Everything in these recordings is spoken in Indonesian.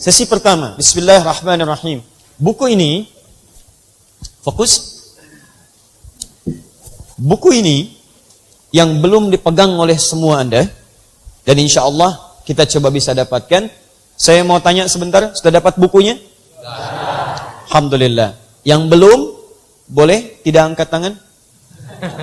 Sesi pertama, Bismillahirrahmanirrahim. Buku ini, fokus. Buku ini yang belum dipegang oleh semua Anda, dan insya Allah kita coba bisa dapatkan. Saya mau tanya sebentar, sudah dapat bukunya? Alhamdulillah. Yang belum, boleh tidak angkat tangan?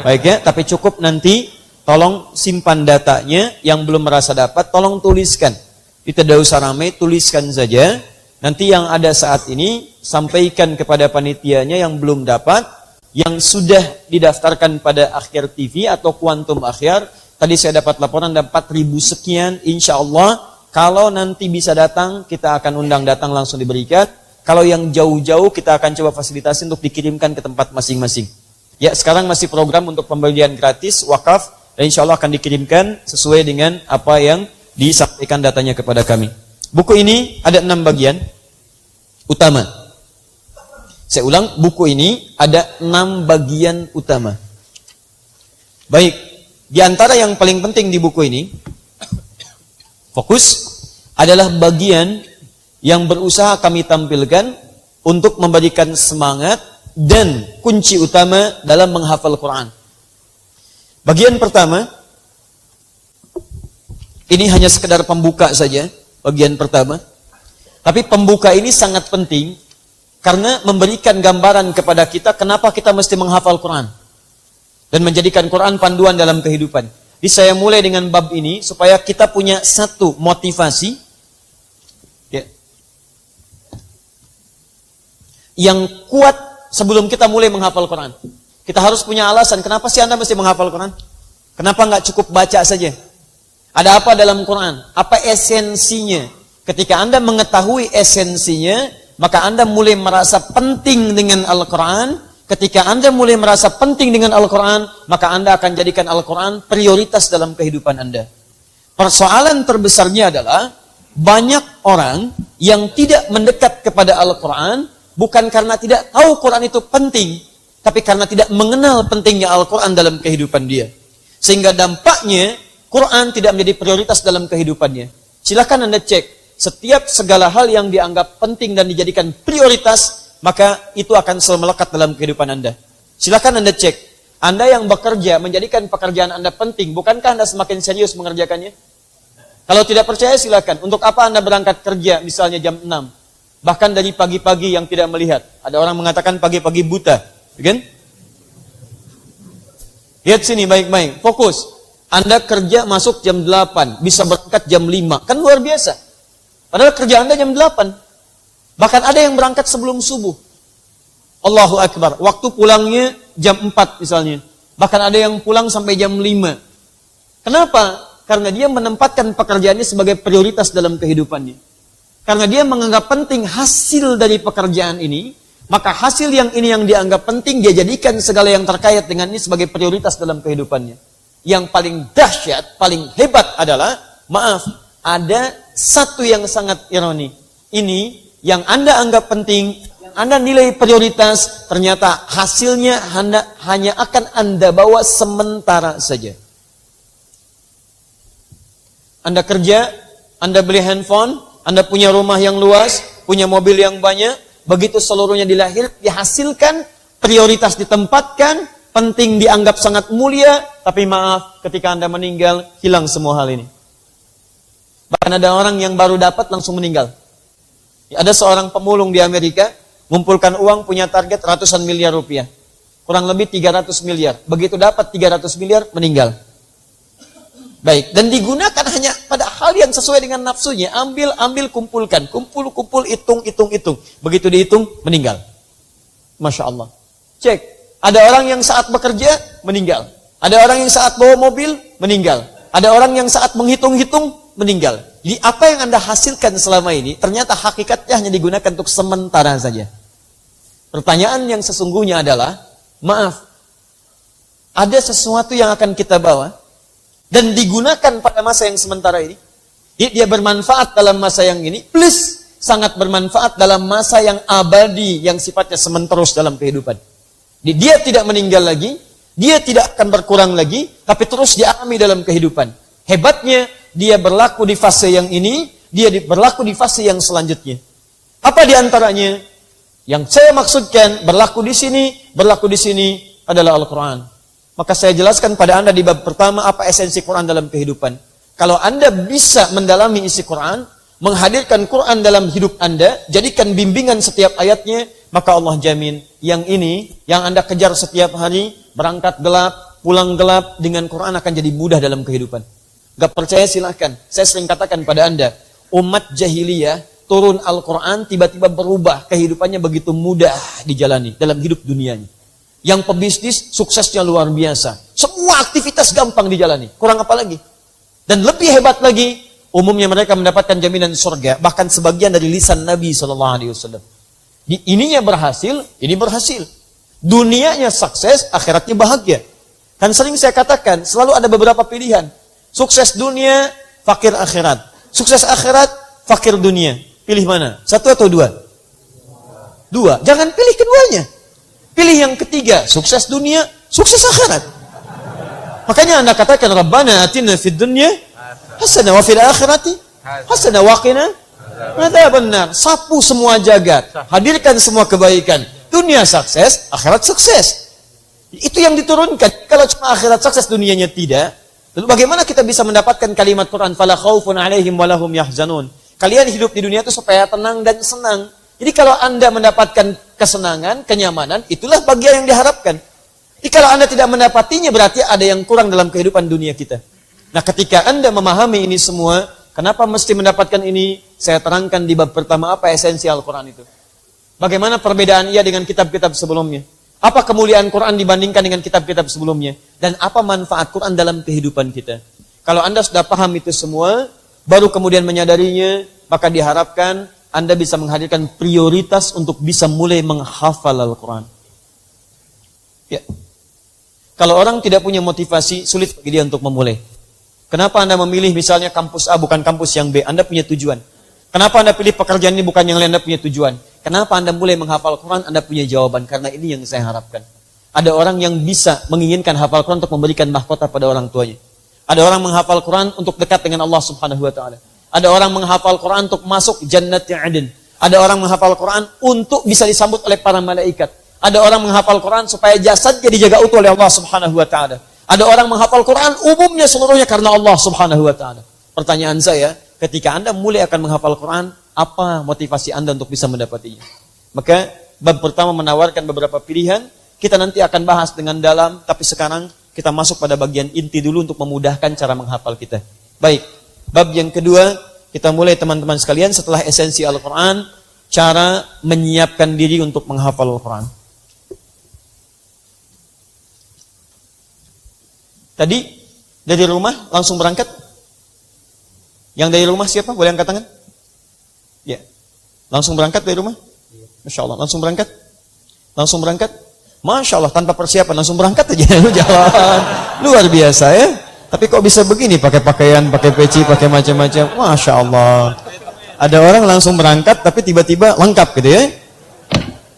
Baik ya, tapi cukup nanti tolong simpan datanya. Yang belum merasa dapat, tolong tuliskan. Tidak usah ramai, tuliskan saja. Nanti yang ada saat ini, sampaikan kepada panitianya yang belum dapat, yang sudah didaftarkan pada Akhir TV atau Kuantum Akhir. Tadi saya dapat laporan dapat 4.000 sekian. Insya Allah, kalau nanti bisa datang, kita akan undang datang langsung diberikan. Kalau yang jauh-jauh, kita akan coba fasilitasi untuk dikirimkan ke tempat masing-masing. Ya, sekarang masih program untuk pembelian gratis, wakaf, dan insya Allah akan dikirimkan sesuai dengan apa yang disampaikan datanya kepada kami. Buku ini ada 6 bagian utama. Saya ulang, buku ini ada 6 bagian utama. Baik, di antara yang paling penting di buku ini, fokus, adalah bagian yang berusaha kami tampilkan untuk memberikan semangat dan kunci utama dalam menghafal Quran. Bagian pertama, ini hanya sekedar pembuka saja, bagian pertama. Tapi pembuka ini sangat penting, karena memberikan gambaran kepada kita kenapa kita mesti menghafal Quran. Dan menjadikan Quran panduan dalam kehidupan. Jadi saya mulai dengan bab ini, supaya kita punya satu motivasi, ya, yang kuat sebelum kita mulai menghafal Quran. Kita harus punya alasan, kenapa sih Anda mesti menghafal Quran? Kenapa nggak cukup baca saja? Ada apa dalam Quran? Apa esensinya? Ketika Anda mengetahui esensinya, maka Anda mulai merasa penting dengan Al-Quran. Ketika Anda mulai merasa penting dengan Al-Quran, maka Anda akan jadikan Al-Quran prioritas dalam kehidupan Anda. Persoalan terbesarnya adalah, banyak orang yang tidak mendekat kepada Al-Quran, bukan karena tidak tahu Quran itu penting, tapi karena tidak mengenal pentingnya Al-Quran dalam kehidupan dia. Sehingga dampaknya, Quran tidak menjadi prioritas dalam kehidupannya. Silakan Anda cek, setiap segala hal yang dianggap penting dan dijadikan prioritas, maka itu akan selalu melekat dalam kehidupan Anda. Silakan Anda cek, Anda yang bekerja menjadikan pekerjaan Anda penting, bukankah Anda semakin serius mengerjakannya? Kalau tidak percaya silakan, untuk apa Anda berangkat kerja misalnya jam 6? Bahkan dari pagi-pagi yang tidak melihat. Ada orang mengatakan pagi-pagi buta, kan? Lihat sini baik-baik, fokus. Anda kerja masuk jam 8, bisa berangkat jam 5. Kan luar biasa. Padahal kerja Anda jam 8. Bahkan ada yang berangkat sebelum subuh. Allahu Akbar. Waktu pulangnya jam 4 misalnya. Bahkan ada yang pulang sampai jam 5. Kenapa? Karena dia menempatkan pekerjaannya sebagai prioritas dalam kehidupannya. Karena dia menganggap penting hasil dari pekerjaan ini, maka hasil yang ini yang dianggap penting, dia jadikan segala yang terkait dengan ini sebagai prioritas dalam kehidupannya. Yang paling dahsyat, paling hebat adalah, maaf, ada satu yang sangat ironi. Ini yang Anda anggap penting, yang Anda nilai prioritas, ternyata hasilnya hanya akan Anda bawa sementara saja. Anda kerja, Anda beli handphone, Anda punya rumah yang luas, punya mobil yang banyak, begitu seluruhnya dihasilkan, prioritas ditempatkan, penting dianggap sangat mulia, tapi maaf, ketika Anda meninggal, hilang semua hal ini. Bahkan ada orang yang baru dapat langsung meninggal. Ada seorang pemulung di Amerika, mengumpulkan uang, punya target ratusan miliar rupiah. Kurang lebih 300 miliar. Begitu dapat 300 miliar, meninggal. Baik, dan digunakan hanya pada hal yang sesuai dengan nafsunya. Ambil, kumpulkan. Kumpul, hitung. Begitu dihitung, meninggal. Masya Allah. Cek, ada orang yang saat bekerja, meninggal. Ada orang yang saat bawa mobil, meninggal. Ada orang yang saat menghitung-hitung, meninggal. Jadi apa yang Anda hasilkan selama ini, ternyata hakikatnya hanya digunakan untuk sementara saja. Pertanyaan yang sesungguhnya adalah, maaf, ada sesuatu yang akan kita bawa, dan digunakan pada masa yang sementara ini. Dia bermanfaat dalam masa yang ini, plus sangat bermanfaat dalam masa yang abadi, yang sifatnya sementerus dalam kehidupan. Dia tidak meninggal lagi, dia tidak akan berkurang lagi, tapi terus dialami dalam kehidupan. Hebatnya, dia berlaku di fase yang ini, dia berlaku di fase yang selanjutnya. Apa di antaranya? Yang saya maksudkan berlaku di sini adalah Al-Quran. Maka saya jelaskan pada Anda di bab pertama apa esensi Quran dalam kehidupan. Kalau Anda bisa mendalami isi Quran, menghadirkan Quran dalam hidup Anda, jadikan bimbingan setiap ayatnya, maka Allah jamin yang ini, yang Anda kejar setiap hari, berangkat gelap, pulang gelap, dengan Quran akan jadi mudah dalam kehidupan. Gak percaya silahkan. Saya sering katakan pada Anda, umat jahiliyah turun Al-Quran tiba-tiba berubah, kehidupannya begitu mudah dijalani dalam hidup dunianya. Yang pebisnis suksesnya luar biasa, semua aktivitas gampang dijalani, kurang apa lagi? Dan lebih hebat lagi, umumnya mereka mendapatkan jaminan surga, bahkan sebagian dari lisan Nabi SAW. Ininya berhasil, ini berhasil. Dunianya sukses, akhiratnya bahagia. Kan sering saya katakan, selalu ada beberapa pilihan. Sukses dunia, fakir akhirat. Sukses akhirat, fakir dunia. Pilih mana? Satu atau dua? Dua. Jangan pilih keduanya. Pilih yang ketiga, sukses dunia, sukses akhirat. Makanya Anda katakan, Rabbana atina fid dunya hasanah wa fil akhirati hasanah wa qina adzabannar. Sapu semua jagat, hadirkan semua kebaikan. Dunia sukses, akhirat sukses. Itu yang diturunkan. Kalau cuma akhirat sukses, dunianya tidak. Lalu bagaimana kita bisa mendapatkan kalimat Quran fala khaufun 'alaihim wa lahum yahzanun? Kalian hidup di dunia itu supaya tenang dan senang. Jadi kalau Anda mendapatkan kesenangan, kenyamanan, itulah bagian yang diharapkan. Jadi kalau Anda tidak mendapatinya, berarti ada yang kurang dalam kehidupan dunia kita. Nah, ketika Anda memahami ini semua, kenapa mesti mendapatkan ini? Saya terangkan di bab pertama apa esensi Al-Quran itu. Bagaimana perbedaan ia dengan kitab-kitab sebelumnya? Apa kemuliaan Quran dibandingkan dengan kitab-kitab sebelumnya? Dan apa manfaat Quran dalam kehidupan kita? Kalau Anda sudah paham itu semua, baru kemudian menyadarinya, maka diharapkan Anda bisa menghadirkan prioritas untuk bisa mulai menghafal Al-Quran. Ya. Kalau orang tidak punya motivasi, sulit bagi dia untuk memulai. Kenapa Anda memilih misalnya kampus A bukan kampus yang B? Anda punya tujuan. Kenapa Anda pilih pekerjaan ini bukan yang lain? Anda punya tujuan. Kenapa Anda mulai menghafal Quran? Anda punya jawaban. Karena ini yang saya harapkan. Ada orang yang bisa menginginkan hafal Quran untuk memberikan mahkota pada orang tuanya. Ada orang menghafal Quran untuk dekat dengan Allah Subhanahu wa taala. Ada orang menghafal Quran untuk masuk Jannati Adn. Ada orang menghafal Quran untuk bisa disambut oleh para malaikat. Ada orang menghafal Quran supaya jasadnya dijaga utuh oleh Allah Subhanahu wa taala. Ada orang menghafal Quran umumnya seluruhnya karena Allah Subhanahu wa taala. Pertanyaan saya, ketika Anda mulai akan menghafal Quran, apa motivasi Anda untuk bisa mendapatinya? Maka bab pertama menawarkan beberapa pilihan, kita nanti akan bahas dengan dalam, tapi sekarang kita masuk pada bagian inti dulu untuk memudahkan cara menghafal kita. Baik. Bab yang kedua, kita mulai teman-teman sekalian setelah esensi Al-Quran, cara menyiapkan diri untuk menghafal Al-Quran. Tadi, dari rumah langsung berangkat? Yang dari rumah siapa? Boleh angkat tangan? Ya. Langsung berangkat dari rumah? Masya Allah, langsung berangkat? Langsung berangkat? Masya Allah, tanpa persiapan, langsung berangkat aja. Jalan. Luar biasa ya. Tapi kok bisa begini, pakai pakaian, pakai peci, pakai macam-macam. Masya Allah. Ada orang langsung berangkat, tapi tiba-tiba lengkap gitu ya.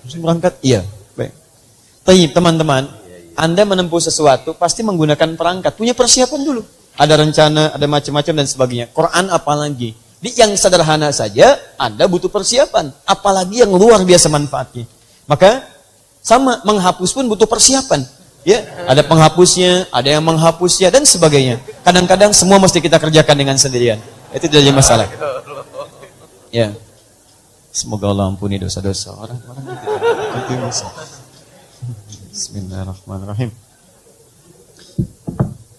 Langsung berangkat, iya. Baik. Tapi teman-teman, Anda menempuh sesuatu, pasti menggunakan perangkat. Punya persiapan dulu. Ada rencana, ada macam-macam dan sebagainya. Quran apalagi. Di yang sederhana saja, Anda butuh persiapan. Apalagi yang luar biasa manfaatnya. Maka, sama, menghapus pun butuh persiapan. Ya, ada penghapusnya, ada yang menghapusnya dan sebagainya. Kadang-kadang semua mesti kita kerjakan dengan sendirian. Itu tidak jadi masalah. Ya. Semoga Allah ampuni dosa-dosa orang-orang itu bisa. Bismillahirrahmanirrahim.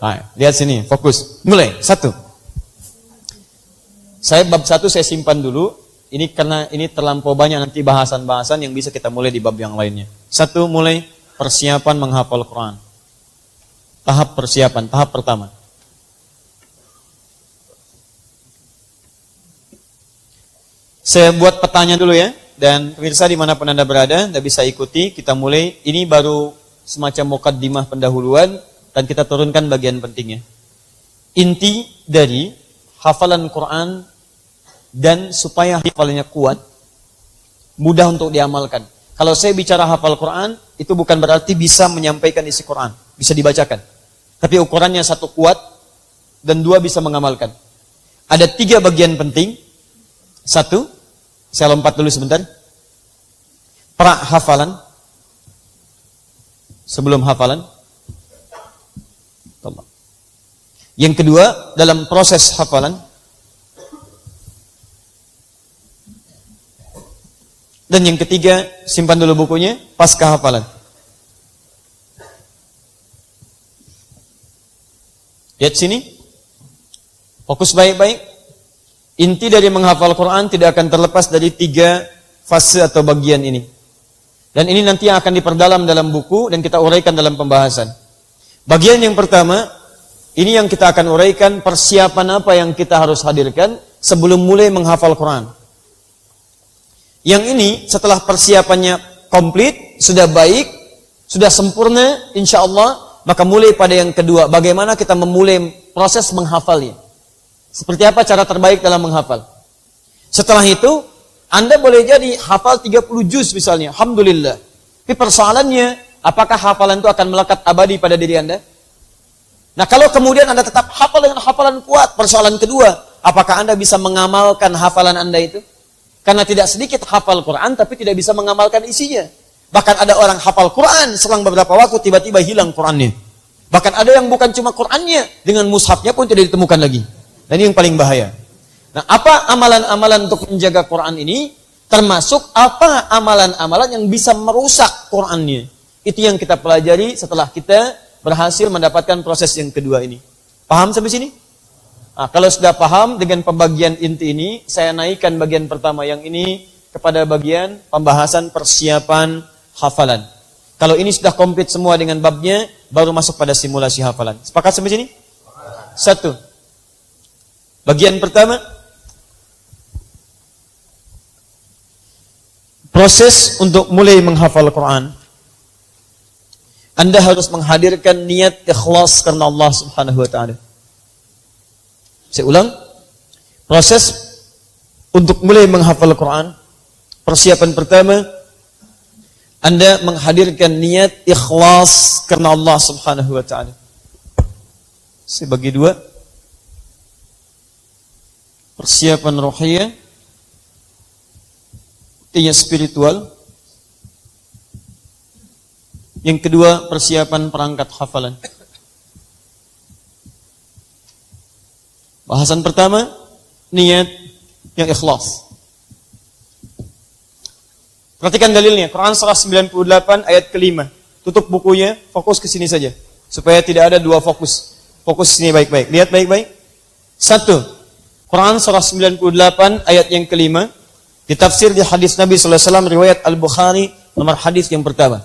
Nah, lihat sini, fokus. Mulai, 1. Saya bab 1 saya simpan dulu. Ini karena ini terlampau banyak nanti bahasan-bahasan yang bisa kita mulai di bab yang lainnya. 1, mulai. Persiapan menghafal Quran. Tahap persiapan, tahap pertama. Saya buat petanya dulu ya. Dan pemirsa dimanapun Anda berada, Anda bisa ikuti. Kita mulai, ini baru semacam mukaddimah pendahuluan. Dan kita turunkan bagian pentingnya. Inti dari hafalan Quran dan supaya hafalannya kuat, mudah untuk diamalkan. Kalau saya bicara hafal Quran, itu bukan berarti bisa menyampaikan isi Quran. Bisa dibacakan. Tapi ukurannya 1 kuat, dan 2 bisa mengamalkan. Ada 3 bagian penting. Satu, saya lompat dulu sebentar. Pra-hafalan. Sebelum hafalan. Yang kedua, dalam proses hafalan. Dan yang ketiga, simpan dulu bukunya, pasca hafalan. Lihat sini. Fokus baik-baik. Inti dari menghafal Quran tidak akan terlepas dari 3 fase atau bagian ini. Dan ini nanti akan diperdalam dalam buku dan kita uraikan dalam pembahasan. Bagian yang pertama, ini yang kita akan uraikan persiapan apa yang kita harus hadirkan sebelum mulai menghafal Quran. Yang ini setelah persiapannya komplit, sudah baik, sudah sempurna, insya Allah, maka mulai pada yang kedua, bagaimana kita memulai proses menghafalnya. Seperti apa cara terbaik dalam menghafal. Setelah itu, Anda boleh jadi hafal 30 juz misalnya, alhamdulillah. Tapi persoalannya, apakah hafalan itu akan melekat abadi pada diri Anda? Nah, kalau kemudian Anda tetap hafal dengan hafalan kuat, persoalan kedua, apakah Anda bisa mengamalkan hafalan Anda itu? Karena tidak sedikit hafal Quran, tapi tidak bisa mengamalkan isinya. Bahkan ada orang hafal Quran, selang beberapa waktu tiba-tiba hilang Qurannya. Bahkan ada yang bukan cuma Qurannya, dengan mushafnya pun tidak ditemukan lagi. Dan ini yang paling bahaya. Nah, apa amalan-amalan untuk menjaga Quran ini? Termasuk apa amalan-amalan yang bisa merusak Qurannya. Itu yang kita pelajari setelah kita berhasil mendapatkan proses yang kedua ini. Paham sampai sini? Nah, kalau sudah paham dengan pembagian inti ini, saya naikkan bagian pertama yang ini kepada bagian pembahasan persiapan hafalan. Kalau ini sudah komplit semua dengan babnya, baru masuk pada simulasi hafalan. Sepakat sampai sini? Satu. Bagian pertama, proses untuk mulai menghafal Quran. Anda harus menghadirkan niat ikhlas karena Allah Subhanahu wa taala. Saya ulang. Proses untuk mulai menghafal Quran, persiapan pertama, Anda menghadirkan niat ikhlas karena Allah Subhanahu wa taala. Saya bagi dua. Persiapan rohiyah, artinya spiritual. Yang kedua, persiapan perangkat hafalan. Bahasan pertama, niat yang ikhlas. Perhatikan dalilnya, Quran surah 98 ayat ke-5. Tutup bukunya, fokus ke sini saja. Supaya tidak ada dua fokus. Fokus sini baik-baik. Lihat baik-baik. Satu, Quran surah 98 ayat yang ke-5. Ditafsir di hadis Nabi SAW, riwayat Al-Bukhari, nomor hadis yang pertama.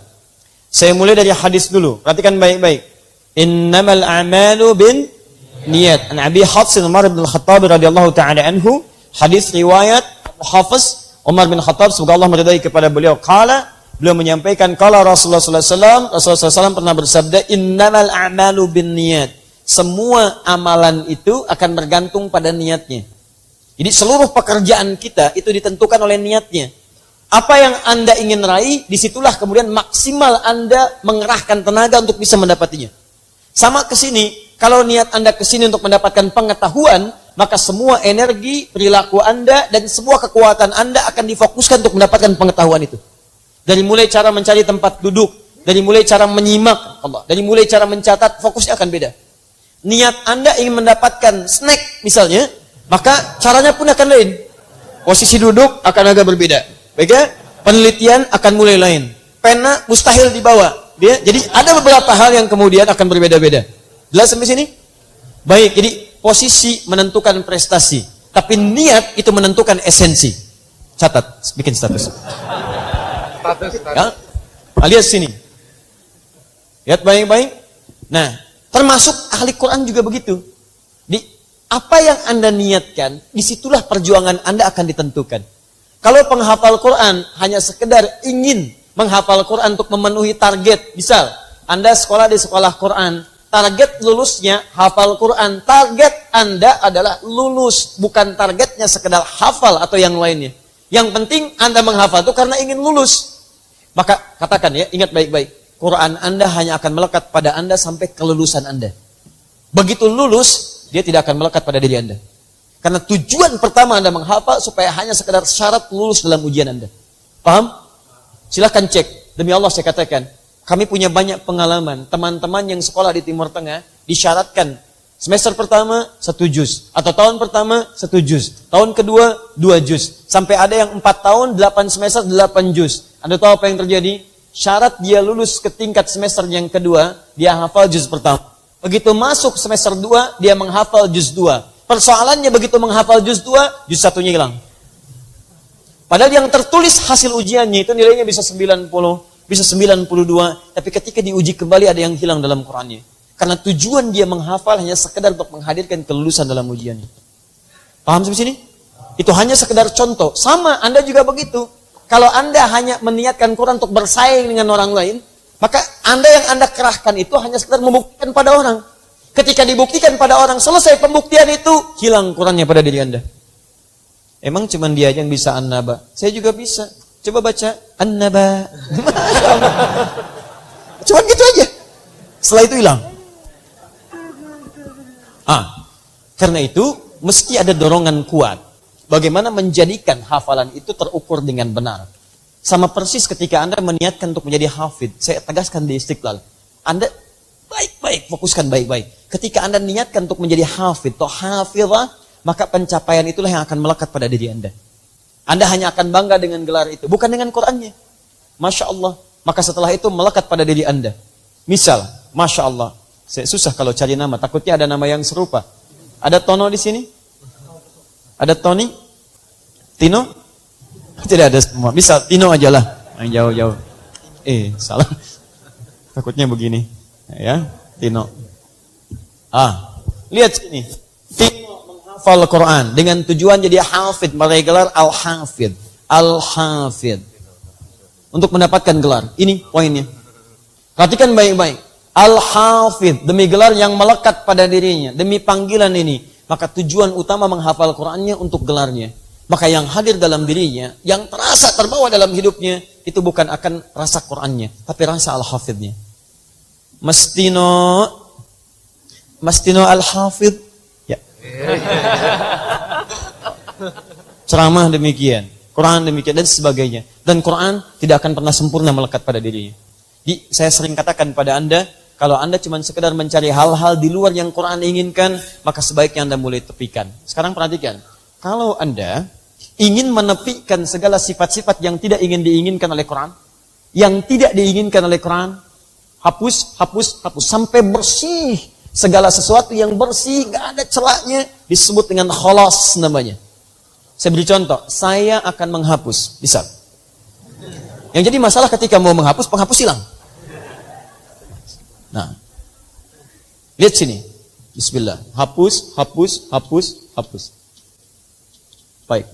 Saya mulai dari hadis dulu. Perhatikan baik-baik. Innamal a'malu bin niyat. An Abi Hafs Umar bin Khattab radhiyallahu ta'ala anhu. Hadis riwayat Hafiz Umar bin Khattab, semoga Allah meridai kepada beliau. Beliau menyampaikan, kala Rasulullah SAW, Rasulullah SAW pernah bersabda, innamal a'malu bin niyat. Semua amalan itu akan bergantung pada niatnya. Jadi seluruh pekerjaan kita itu ditentukan oleh niatnya. Apa yang Anda ingin raih, disitulah kemudian maksimal Anda mengerahkan tenaga untuk bisa mendapatinya. Sama ke sini, kalau niat Anda ke sini untuk mendapatkan pengetahuan, maka semua energi, perilaku Anda, dan semua kekuatan Anda akan difokuskan untuk mendapatkan pengetahuan itu. Dari mulai cara mencari tempat duduk, dari mulai cara menyimak Allah, dari mulai cara mencatat, fokusnya akan beda. Niat Anda ingin mendapatkan snack misalnya, maka caranya pun akan lain. Posisi duduk akan agak berbeda. Baik ya? Penelitian akan mulai lain. Pena mustahil dibawa. Jadi ada beberapa hal yang kemudian akan berbeda-beda. Jelas sampai sini? Baik, jadi posisi menentukan prestasi. Tapi niat itu menentukan esensi. Catat, bikin status. Ya? Alias sini. Lihat baik-baik. Nah, termasuk ahli Quran juga begitu. Apa yang Anda niatkan, disitulah perjuangan Anda akan ditentukan. Kalau penghafal Quran hanya sekedar ingin menghafal Quran untuk memenuhi target, misal Anda sekolah di sekolah Quran, target lulusnya hafal Quran, target Anda adalah lulus, bukan targetnya sekedar hafal atau yang lainnya. Yang penting Anda menghafal itu karena ingin lulus. Maka katakan ya, ingat baik-baik, Quran Anda hanya akan melekat pada Anda sampai kelulusan Anda. Begitu lulus, dia tidak akan melekat pada diri Anda. Karena tujuan pertama Anda menghafal supaya hanya sekedar syarat lulus dalam ujian Anda. Paham? Silahkan cek. Demi Allah saya katakan, kami punya banyak pengalaman. Teman-teman yang sekolah di Timur Tengah disyaratkan semester pertama 1 juz. Atau tahun pertama 1 juz. Tahun kedua 2 juz. Sampai ada yang 4 tahun 8 semester 8 juz. Anda tahu apa yang terjadi? Syarat dia lulus ke tingkat semester yang kedua, dia hafal juz pertama. Begitu masuk semester 2, dia menghafal juz 2. Persoalannya begitu menghafal juz 2, juz 1-nya hilang. Padahal yang tertulis hasil ujiannya itu nilainya bisa 90, bisa 92, tapi ketika diuji kembali ada yang hilang dalam Qur'annya. Karena tujuan dia menghafal hanya sekedar untuk menghadirkan kelulusan dalam ujiannya. Paham sampai sini? Itu hanya sekedar contoh. Sama, Anda juga begitu. Kalau Anda hanya meniatkan Quran untuk bersaing dengan orang lain, maka Anda yang Anda kerahkan itu hanya sekedar membuktikan pada orang. Ketika dibuktikan pada orang, selesai pembuktian itu, hilang Qurannya pada diri Anda. Emang cuma dia yang bisa An-Naba? Saya juga bisa. Coba baca An-Naba. Cuma gitu aja. Setelah itu hilang. Karena itu mesti ada dorongan kuat. Bagaimana menjadikan hafalan itu terukur dengan benar. Sama persis ketika Anda meniatkan untuk menjadi hafid. Saya tegaskan di Istiqlal. Anda baik-baik, fokuskan baik-baik. Ketika Anda niatkan untuk menjadi hafid atau hafidhah, maka pencapaian itulah yang akan melekat pada diri Anda. Anda hanya akan bangga dengan gelar itu, bukan dengan Qur'annya. Masya Allah. Maka setelah itu melekat pada diri Anda. Misal, Masya Allah. Saya susah kalau cari nama, takutnya ada nama yang serupa. Ada Tono di sini? Ada Tony? Tino? Tidak ada semua. Bisa Tino aja lah. Yang jauh-jauh. Salah. Takutnya begini. Ya, Tino. Lihat sini. Tino menghafal Quran dengan tujuan jadi hafid, meraih gelar Al-Hafid. Al-Hafid. Untuk mendapatkan gelar. Ini poinnya. Perhatikan baik-baik. Al-Hafid, demi gelar yang melekat pada dirinya, demi panggilan ini, maka tujuan utama menghafal Qur'annya untuk gelarnya. Maka yang hadir dalam dirinya, yang terasa terbawa dalam hidupnya, itu bukan akan rasa Qur'annya, tapi rasa Al-Hafidnya. Mastino Al-Hafid, ya. Ceramah demikian, Quran demikian, dan sebagainya. Dan Quran tidak akan pernah sempurna melekat pada dirinya. Saya sering katakan pada Anda, kalau Anda cuma sekedar mencari hal-hal di luar yang Quran inginkan, maka sebaiknya Anda mulai tepikan. Sekarang perhatikan, kalau Anda ingin menepikan segala sifat-sifat yang tidak ingin diinginkan oleh Quran, yang tidak diinginkan oleh Quran, hapus, sampai bersih. Segala sesuatu yang bersih, gak ada celahnya, disebut dengan khalas namanya. Saya beri contoh, saya akan menghapus, bisa. Yang jadi masalah ketika mau menghapus, penghapus hilang. Nah, lihat sini. Bismillah. Hapus. Baik.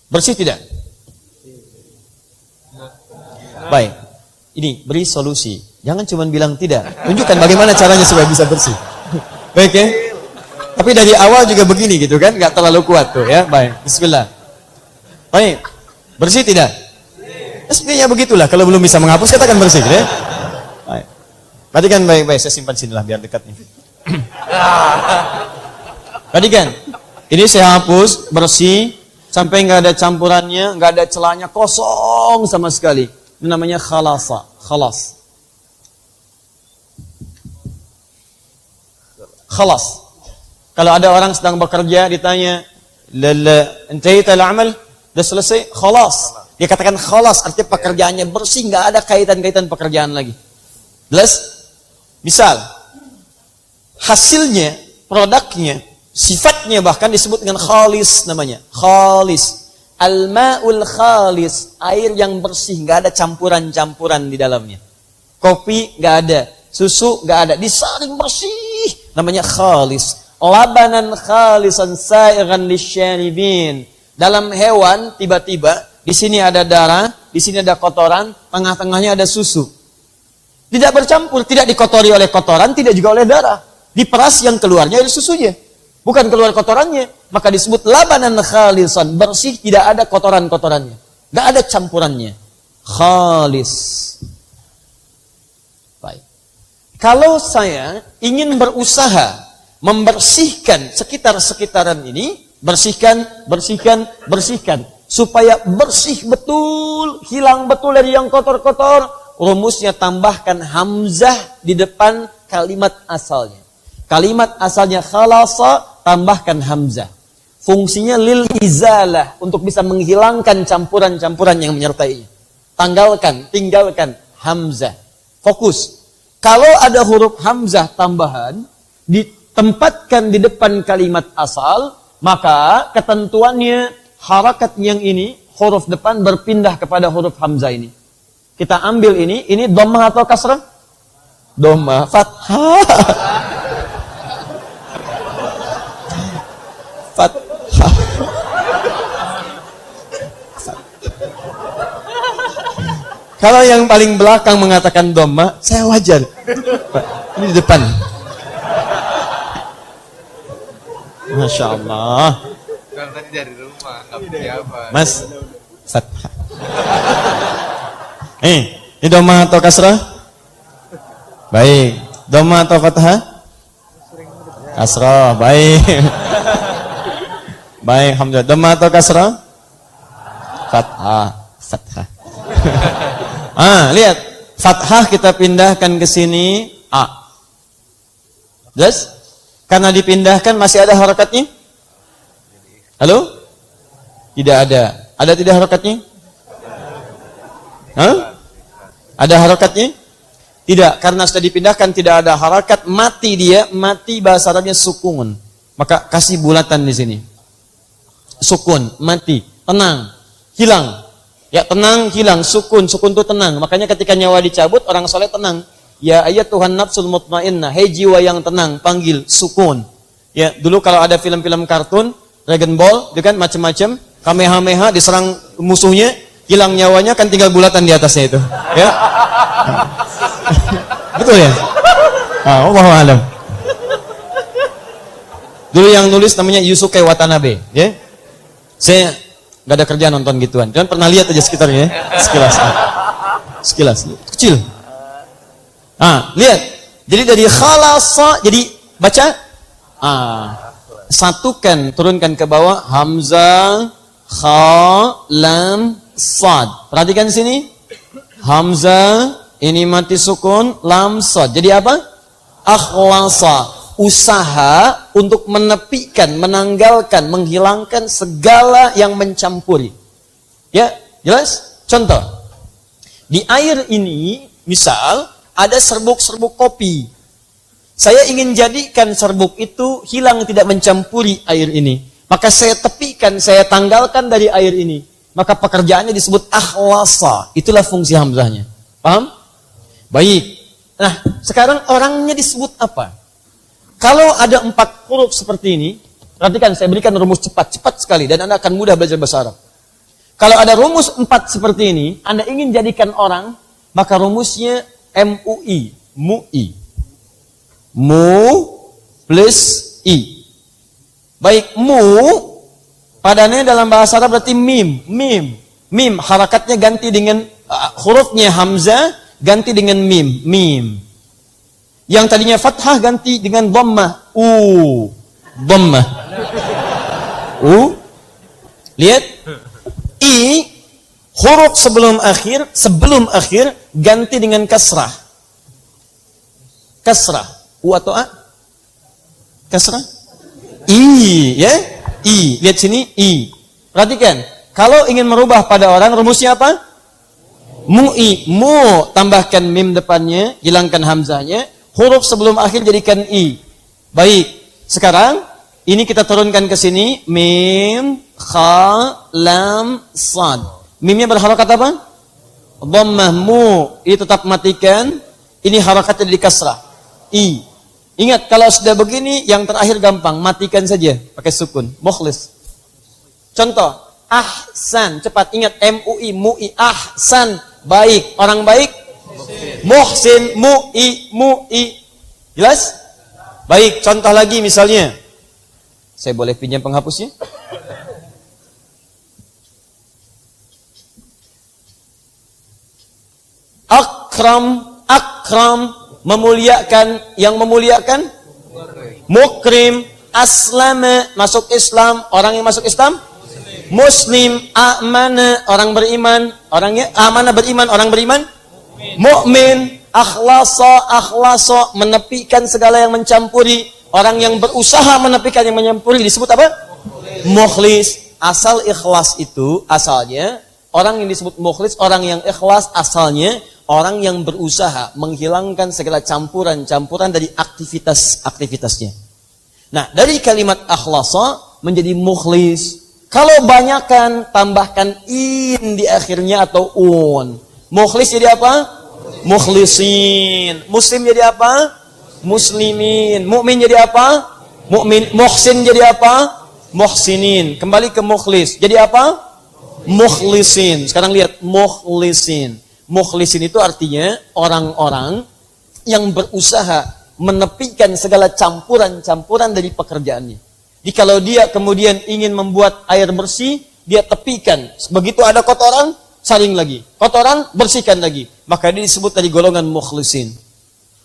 Bersih tidak? Baik. Ini beri solusi. Jangan cuma bilang tidak. Tunjukkan bagaimana caranya supaya bisa bersih. Baik ya? Tapi dari awal juga begini gitu kan? Gak terlalu kuat tuh ya. Baik. Bismillah. Baik. Bersih tidak? Sebenarnya begitulah. Kalau belum bisa menghapus, katakan bersih. Ya? Baik. Perhatikan baik-baik. Saya simpan sinilah biar dekat nih. Perhatikan. Ini saya hapus, bersih. Sampai nggak ada campurannya, nggak ada celahnya, kosong sama sekali. Ini namanya khalasa. Khalas. Kalau ada orang sedang bekerja, ditanya, "Intaita al-amal?" Sudah selesai? Khalas. Dia katakan khalas, artinya pekerjaannya bersih, nggak ada kaitan-kaitan pekerjaan lagi. Jelas? Misal, hasilnya, produknya, sifatnya bahkan disebut dengan khalis namanya. Khalis. Al-ma'ul khalis, air yang bersih, nggak ada campuran-campuran di dalamnya. Kopi nggak ada, susu nggak ada, disaring bersih, namanya khalis. Labanan khalisan sa'igan lisyaribin. Dalam hewan tiba-tiba di sini ada darah, di sini ada kotoran, tengah-tengahnya ada susu. Tidak bercampur, tidak dikotori oleh kotoran, tidak juga oleh darah. Diperas yang keluarnya dari susunya. Bukan keluar kotorannya. Maka disebut labanan khalisan. Bersih, tidak ada kotoran-kotorannya. Tidak ada campurannya. Khalis. Baik. Kalau saya ingin berusaha membersihkan sekitar-sekitaran ini, bersihkan, supaya bersih betul, hilang betul dari yang kotor-kotor. Rumusnya tambahkan hamzah di depan kalimat asalnya. Kalimat asalnya khalasa, tambahkan hamzah. Fungsinya lil izalah, untuk bisa menghilangkan campuran-campuran yang menyertainya. Tinggalkan hamzah. Fokus. Kalau ada huruf hamzah tambahan ditempatkan di depan kalimat asal, maka ketentuannya harakat yang ini, huruf depan berpindah kepada huruf hamzah ini. Kita ambil ini dhammah atau kasrah? Dhammah, fathah. Fathah. Kalau yang paling belakang mengatakan dhammah, saya wajar. Ini di depan. Masya Allah. Kan tadi dari rumah, nggak beli apa. Mas, fathah. Ini dhammah atau kasrah? Baik. Dhammah atau fathah? Kasrah. Baik. Baik, alhamdulillah. Dhammah atau kasrah? Fathah. Lihat. Fathah kita pindahkan ke sini A. Jelas? Karena dipindahkan masih ada harakatnya? Halo? Tidak ada. Ada tidak harakatnya? Ada harakatnya? Tidak, karena sudah dipindahkan tidak ada harakat, mati dia, mati bahasa Arabnya sukun. Maka kasih bulatan di sini. Sukun, mati, tenang, hilang. Ya tenang, hilang, sukun itu tenang. Makanya ketika nyawa dicabut, orang soleh tenang. Ya ayat Tuhan nafsul mutmainnah, hei jiwa yang tenang, panggil sukun. Ya dulu kalau ada film-film kartun, Dragon Ball, itu kan macam-macam, Kamehameha diserang musuhnya, hilang nyawanya kan tinggal bulatan di atasnya itu. Ya. Betul ya? Wallahu a'lam. Dulu yang nulis namanya Yusuke Watanabe, ya. Saya nggak ada kerjaan nonton gituan. Jangan pernah lihat aja sekitarnya, ya. Sekilas. Kecil. Lihat. Jadi dari khalasa, jadi baca. Satukan, turunkan ke bawah hamzah, kha, lam, sad. Perhatikan sini. Hamzah ini mati sukun, lam, sad. Jadi apa? Akhlasa, usaha untuk menepikan, menanggalkan, menghilangkan segala yang mencampuri. Ya, jelas? Contoh. Di air ini, misal ada serbuk-serbuk kopi. Saya ingin jadikan serbuk itu hilang, tidak mencampuri air ini. Maka saya tepikan, saya tanggalkan dari air ini. Maka pekerjaannya disebut akhlasa. Itulah fungsi hamzahnya. Paham? Baik. Nah, sekarang orangnya disebut apa? Kalau ada 4 huruf seperti ini, perhatikan, saya berikan rumus cepat sekali, dan Anda akan mudah belajar bahasa Arab. Kalau ada rumus 4 seperti ini, Anda ingin jadikan orang, maka rumusnya MUI, MUI. Mu plus I. Baik, mu padanya dalam bahasa Arab berarti mim. Mim harakatnya ganti dengan hurufnya hamzah ganti dengan mim. Yang tadinya fathah ganti dengan dhammah. Dhammah. Lihat. I huruf sebelum akhir ganti dengan kasrah. U atau A? Kasrah? I, ya? I. Lihat sini, I. Perhatikan. Kalau ingin merubah pada orang, rumusnya apa? Mu'i. Mu, tambahkan mim depannya, hilangkan hamzahnya. Huruf sebelum akhir jadikan I. Baik. Sekarang, ini kita turunkan ke sini. Mim, kha, lam, sad. Mimnya berharakat apa? Dhammah, mu. Ini tetap matikan. Ini harakatnya di kasrah. I. Ingat, kalau sudah begini, yang terakhir gampang. Matikan saja. Pakai sukun. Mukhlis. Contoh. Ahsan. Cepat. Ingat. MUI. Mu'i. Ahsan. Baik. Orang baik? Muhsin. Mu'i. Jelas? Baik. Contoh lagi misalnya. Saya boleh pinjam penghapusnya? Akram. Memuliakan, yang memuliakan Mukrim, aslama, masuk Islam. Orang yang masuk Islam? Muslim, amana, orang beriman. Orangnya amana beriman, orang beriman? Mukmin, akhlasa, menepikan segala yang mencampuri. Orang yang berusaha menepikan yang mencampuri disebut apa? Mukhlis. Asal ikhlas itu, asalnya, orang yang disebut mukhlis, orang yang ikhlas, asalnya, orang yang berusaha menghilangkan segala campuran-campuran dari aktivitas-aktivitasnya. Nah, dari kalimat akhlasa menjadi mukhlis. Kalau banyakkan, tambahkan in di akhirnya atau un. Mukhlis jadi apa? Mukhlisin. Muslim jadi apa? Muslimin. Mukmin jadi apa? Mukmin. Muhsin jadi apa? Muhsinin. Kembali ke mukhlis. Jadi apa? Mukhlisin. Sekarang lihat mukhlisin. Mukhlisin itu artinya orang-orang yang berusaha menepikan segala campuran-campuran dari pekerjaannya. Jadi kalau dia kemudian ingin membuat air bersih, dia tepikan. Begitu ada kotoran, saring lagi. Kotoran, bersihkan lagi. Maka dia disebut dari golongan mukhlisin.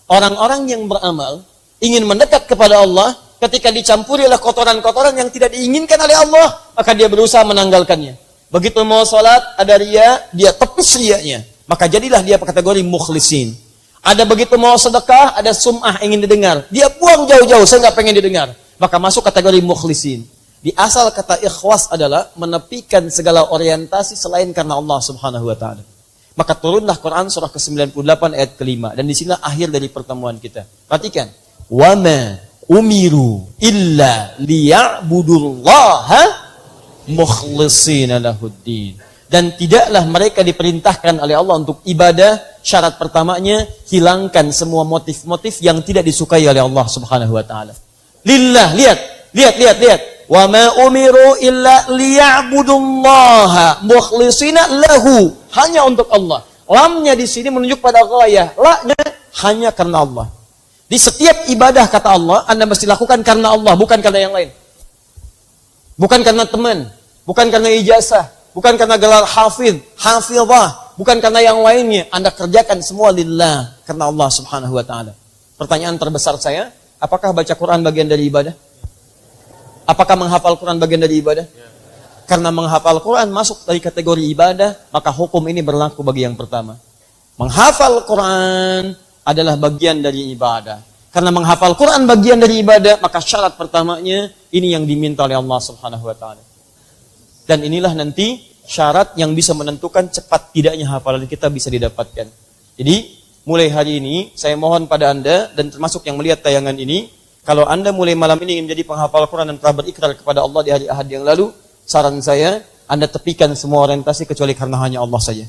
Orang-orang yang beramal, ingin mendekat kepada Allah, ketika dicampuri oleh kotoran-kotoran yang tidak diinginkan oleh Allah, maka dia berusaha menanggalkannya. Begitu mau sholat, ada riya, dia tepis riyanya. Maka jadilah dia kategori mukhlisin. Ada begitu mau sedekah, ada sum'ah ingin didengar. Dia buang jauh-jauh, saya nggak pengen didengar. Maka masuk kategori mukhlisin. Di asal kata ikhlas adalah menepikan segala orientasi selain karena Allah Subhanahu wa taala. Maka turunlah Quran surah ke-98 ayat ke-5 dan disinilah akhir dari pertemuan kita. Perhatikan. Wa ma umiru illa liya'budullaha mukhlishina lahuddin. Dan tidaklah mereka diperintahkan oleh Allah untuk ibadah. Syarat pertamanya, hilangkan semua motif-motif yang tidak disukai oleh Allah Subhanahu wa taala. Lillah, lihat. Wa ma umiru illa liya'budullaha mukhlishina lahu. Hanya untuk Allah. Lamnya di sini menunjuk pada ghayah. La-nya hanya karena Allah. Di setiap ibadah kata Allah, Anda mesti lakukan karena Allah, bukan karena yang lain. Bukan karena teman, bukan karena ijazah, bukan karena gelar hafidh, hafidhah, bukan karena yang lainnya. Anda kerjakan semua lillah, karena Allah Subhanahu wa taala. Pertanyaan terbesar saya, apakah baca Quran bagian dari ibadah? Apakah menghafal Quran bagian dari ibadah? Karena menghafal Quran masuk dari kategori ibadah, maka hukum ini berlaku bagi yang pertama. Menghafal Quran adalah bagian dari ibadah. Karena menghafal Quran bagian dari ibadah, maka syarat pertamanya ini yang diminta oleh Allah Subhanahu wa taala. Dan inilah nanti syarat yang bisa menentukan cepat tidaknya hafalan kita bisa didapatkan. Jadi, mulai hari ini saya mohon pada Anda dan termasuk yang melihat tayangan ini, kalau Anda mulai malam ini ingin menjadi penghafal Quran dan telah berikrar kepada Allah di hari Ahad yang lalu, saran saya, Anda tepikan semua orientasi kecuali karena hanya Allah saja.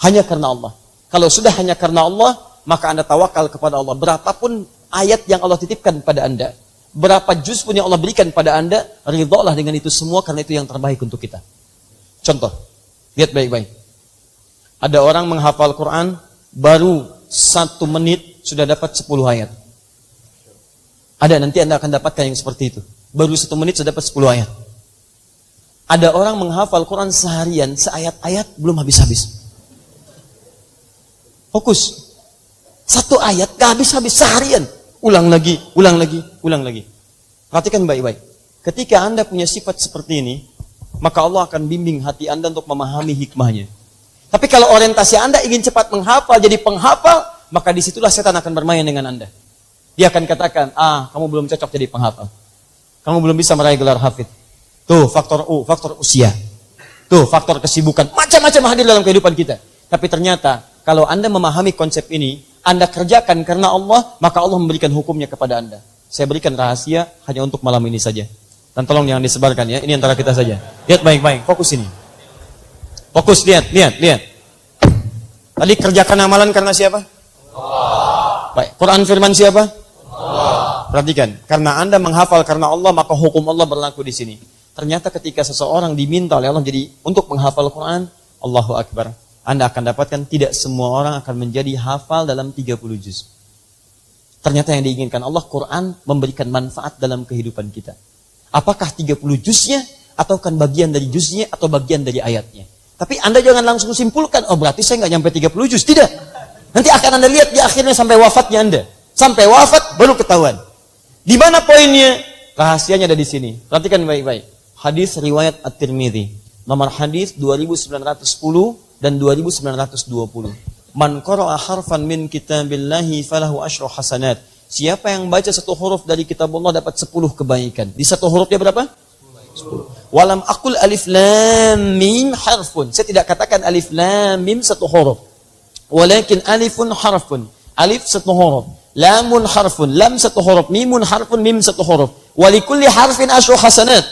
Hanya karena Allah. Kalau sudah hanya karena Allah, maka Anda tawakal kepada Allah. Berapapun ayat yang Allah titipkan pada Anda, berapa juz pun yang Allah berikan pada Anda, ridholah dengan itu semua karena itu yang terbaik untuk kita. Contoh, lihat baik-baik. Ada orang menghafal Quran, baru 1 menit sudah dapat 10 ayat. Ada, nanti Anda akan dapatkan yang seperti itu. Baru 1 menit sudah dapat 10 ayat. Ada orang menghafal Quran seharian, seayat-ayat belum habis-habis. Fokus. 1 ayat gak habis-habis seharian. Ulang lagi. Perhatikan baik-baik. Ketika Anda punya sifat seperti ini, maka Allah akan bimbing hati Anda untuk memahami hikmahnya. Tapi kalau orientasi Anda ingin cepat menghafal, jadi penghafal, maka disitulah setan akan bermain dengan Anda. Dia akan katakan, kamu belum cocok jadi penghafal. Kamu belum bisa meraih gelar hafidh. Tuh, faktor usia. Tuh, faktor kesibukan. Macam-macam hadir dalam kehidupan kita. Tapi ternyata, kalau Anda memahami konsep ini, Anda kerjakan karena Allah, maka Allah memberikan hukumnya kepada Anda. Saya berikan rahasia hanya untuk malam ini saja. Dan tolong jangan disebarkan ya, ini antara kita saja. Lihat baik-baik, fokus ini. Fokus, lihat. Tadi kerjakan amalan karena siapa? Allah. Baik, Quran firman siapa? Allah. Perhatikan, karena Anda menghafal karena Allah, maka hukum Allah berlaku di sini. Ternyata ketika seseorang diminta oleh Allah jadi untuk menghafal Quran, Allahu Akbar. Anda akan dapatkan tidak semua orang akan menjadi hafal dalam 30 juz. Ternyata yang diinginkan Allah, Quran memberikan manfaat dalam kehidupan kita. Apakah 30 juznya, atau kan bagian dari juznya, atau bagian dari ayatnya. Tapi Anda jangan langsung simpulkan, berarti saya nggak nyampe 30 juz. Tidak. Nanti akan Anda lihat di akhirnya sampai wafatnya Anda. Sampai wafat baru ketahuan. Di mana poinnya? Rahasianya ada di sini. Perhatikan baik-baik. Hadis riwayat At-Tirmidzi. Nomor hadis 2910 dan 2920. Man qara'a harfan min kitabillahi falahu asyru hasanat. Siapa yang baca satu huruf dari kitab Allah dapat 10 kebaikan. Di satu hurufnya berapa? 10. Walam aqul alif lam mim harfun. Saya tidak katakan alif lam mim satu huruf. Walakin alifun harfun. Alif satu huruf. Lamun harfun. Lam satu huruf. Mimun harfun. Mim satu huruf. Walikulli harfin asyru hasanat.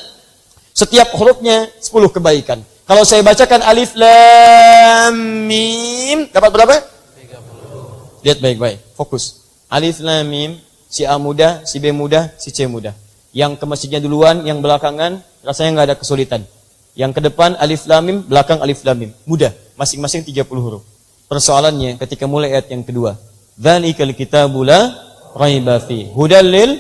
Setiap hurufnya 10 kebaikan. Kalau saya bacakan alif lam mim dapat berapa? 30. Lihat baik-baik. Fokus. Alif lam mim, si A mudah, si B mudah, si C mudah. Yang ke masjidnya duluan, yang belakangan rasanya nggak ada kesulitan. Yang ke depan alif lam mim, belakang alif lam mim. Mudah, masing-masing 30 huruf. Persoalannya ketika mulai ayat yang kedua. Dzalikal kitabu la raiba fi hudal lil.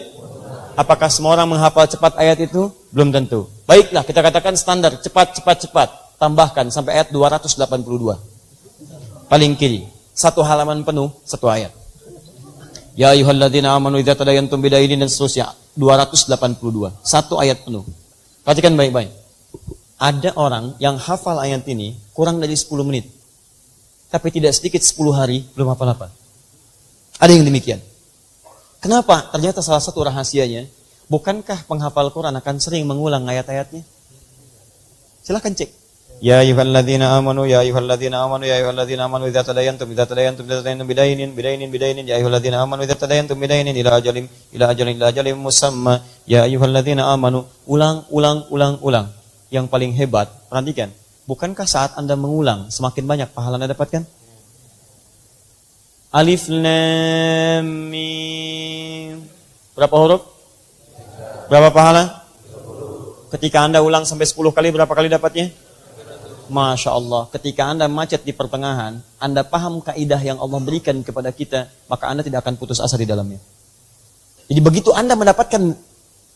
Apakah semua orang menghafal cepat ayat itu? Belum tentu. Baiklah, kita katakan standar cepat. Tambahkan sampai ayat 282. Paling kiri, satu halaman penuh, satu ayat. Ya ayyuhalladzina amanu idza tadayantum bidainin dan seterusnya 282. Satu ayat penuh. Perhatikan baik-baik. Ada orang yang hafal ayat ini kurang dari 10 menit. Tapi tidak sedikit 10 hari belum hafal apa. Ada yang demikian. Kenapa? Ternyata salah satu rahasianya, bukankah penghafal Quran akan sering mengulang ayat-ayatnya? Silahkan cek. Ya ayyuhalladzina amanu ya ayyuhalladzina amanu ya ayyuhalladzina amanu idza tadayantum bidainin ya ayyuhalladzina amanu idza tadayantum bidainin ila ajalin musamma ya ayyuhalladzina amanu ulang. Yang paling hebat, perhatikan, bukankah saat Anda mengulang semakin banyak pahala Anda dapatkan? Alif lam mim. Berapa huruf? Berapa pahala? Ketika Anda ulang sampai 10 kali berapa kali dapatnya? Masya Allah, ketika Anda macet di pertengahan, Anda paham kaidah yang Allah berikan kepada kita, maka Anda tidak akan putus asa di dalamnya. Jadi begitu Anda mendapatkan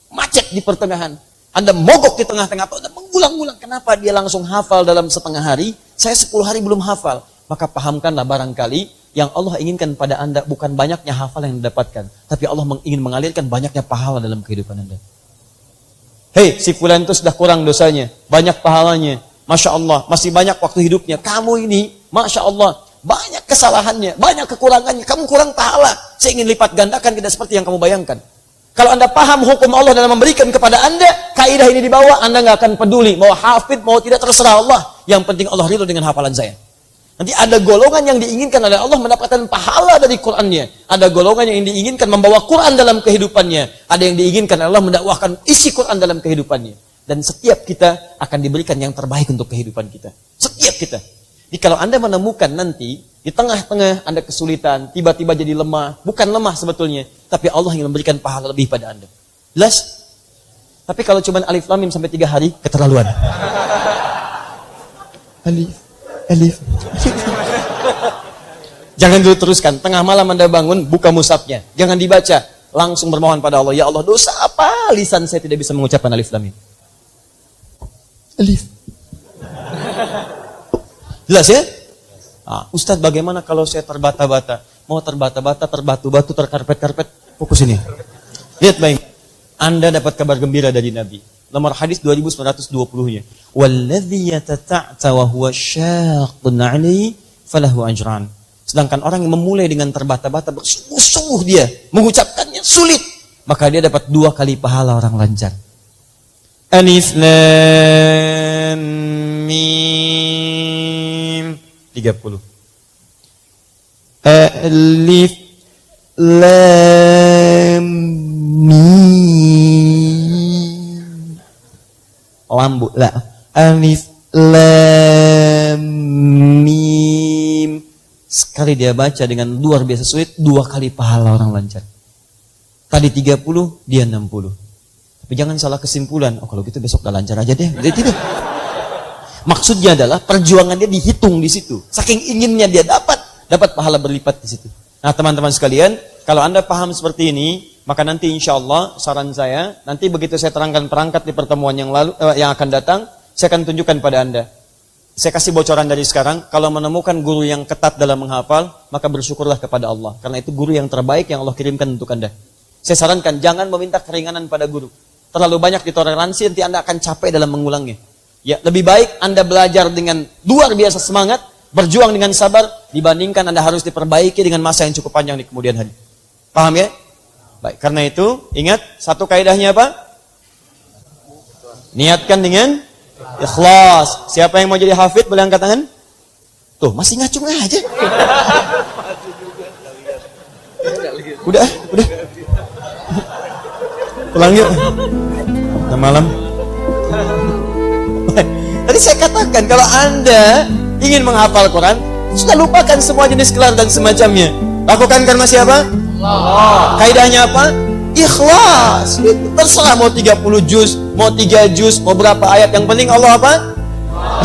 macet di pertengahan, Anda mogok di tengah-tengah, Anda mengulang-ulang, kenapa dia langsung hafal dalam setengah hari, saya 10 hari belum hafal. Maka pahamkanlah barangkali yang Allah inginkan pada Anda bukan banyaknya hafal yang didapatkan, tapi Allah ingin mengalirkan banyaknya pahala dalam kehidupan Anda. Hei, si fulan itu sudah kurang dosanya, banyak pahalanya. Masya Allah, masih banyak waktu hidupnya. Kamu ini, Masya Allah, banyak kesalahannya, banyak kekurangannya. Kamu kurang pahala. Saya ingin lipat gandakan, tidak seperti yang kamu bayangkan. Kalau Anda paham hukum Allah dalam memberikan kepada Anda, kaidah ini dibawa, Anda nggak akan peduli. Mau hafid, mau tidak, terserah Allah. Yang penting Allah ridho dengan hafalan saya. Nanti ada golongan yang diinginkan oleh Allah mendapatkan pahala dari Qur'annya. Ada golongan yang diinginkan membawa Qur'an dalam kehidupannya. Ada yang diinginkan Allah mendakwahkan isi Qur'an dalam kehidupannya. Dan setiap kita akan diberikan yang terbaik untuk kehidupan kita. Setiap kita. Jadi kalau Anda menemukan nanti, di tengah-tengah Anda kesulitan, tiba-tiba jadi lemah. Bukan lemah sebetulnya, tapi Allah ingin memberikan pahala lebih pada Anda. Jelas? Tapi kalau cuma alif lam mim sampai 3 hari, keterlaluan. Alif. Jangan dulu teruskan. Tengah malam Anda bangun, buka mushafnya. Jangan dibaca. Langsung bermohon pada Allah. Ya Allah, dosa apa lisan saya tidak bisa mengucapkan alif lam mim. Alif. Jelas ya? Nah, Ustadz, bagaimana kalau saya terbata-bata? Mau terbata-bata, terbatu-batu, terkarpet-karpet? Fokus ini. Lihat baik. Anda dapat kabar gembira dari Nabi. Nomor hadis 2920-nya. Walladzi yatata'ta wa huwa syaqqun 'alaihi falahu ajran. Sedangkan orang yang memulai dengan terbata-bata, bersungguh-sungguh dia mengucapkannya sulit, maka dia dapat 2 kali pahala orang lancar. Alif lam mim 30. Alif lam mim. Lambu la. Alif lam mim. Sekali dia baca dengan luar biasa sulit, 2 kali pahala orang lancar. Tadi 30, dia 60. Tapi jangan salah kesimpulan, oh kalau gitu besok udah lancar aja deh. Jadi tidak. Maksudnya adalah perjuangan dia dihitung di situ. Saking inginnya dia dapat pahala berlipat di situ. Nah teman-teman sekalian, kalau Anda paham seperti ini, maka nanti insya Allah saran saya, nanti begitu saya terangkan perangkat di pertemuan yang akan datang, saya akan tunjukkan pada Anda. Saya kasih bocoran dari sekarang, kalau menemukan guru yang ketat dalam menghafal, maka bersyukurlah kepada Allah. Karena itu guru yang terbaik yang Allah kirimkan untuk Anda. Saya sarankan jangan meminta keringanan pada guru. Terlalu banyak ditoleransi, nanti Anda akan capek dalam mengulangnya. Ya, lebih baik Anda belajar dengan luar biasa semangat, berjuang dengan sabar, dibandingkan Anda harus diperbaiki dengan masa yang cukup panjang di kemudian hari. Paham ya? Baik, karena itu, ingat, satu kaidahnya apa? Niatkan dengan ikhlas. Siapa yang mau jadi hafid, boleh angkat tangan? Tuh, masih ngacung aja. Udah. Pulang yuk. Udah malam. Tadi saya katakan, kalau Anda ingin menghafal Quran, sudah lupakan semua jenis gelar dan semacamnya. Lakukan karena siapa? Allah. Kaidahnya apa? Ikhlas. Terserah mau 30 juz, mau 3 juz, mau berapa ayat. Yang penting Allah apa?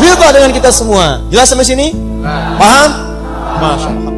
Ridha dengan kita semua. Jelas sampai sini? Paham? Masya Allah.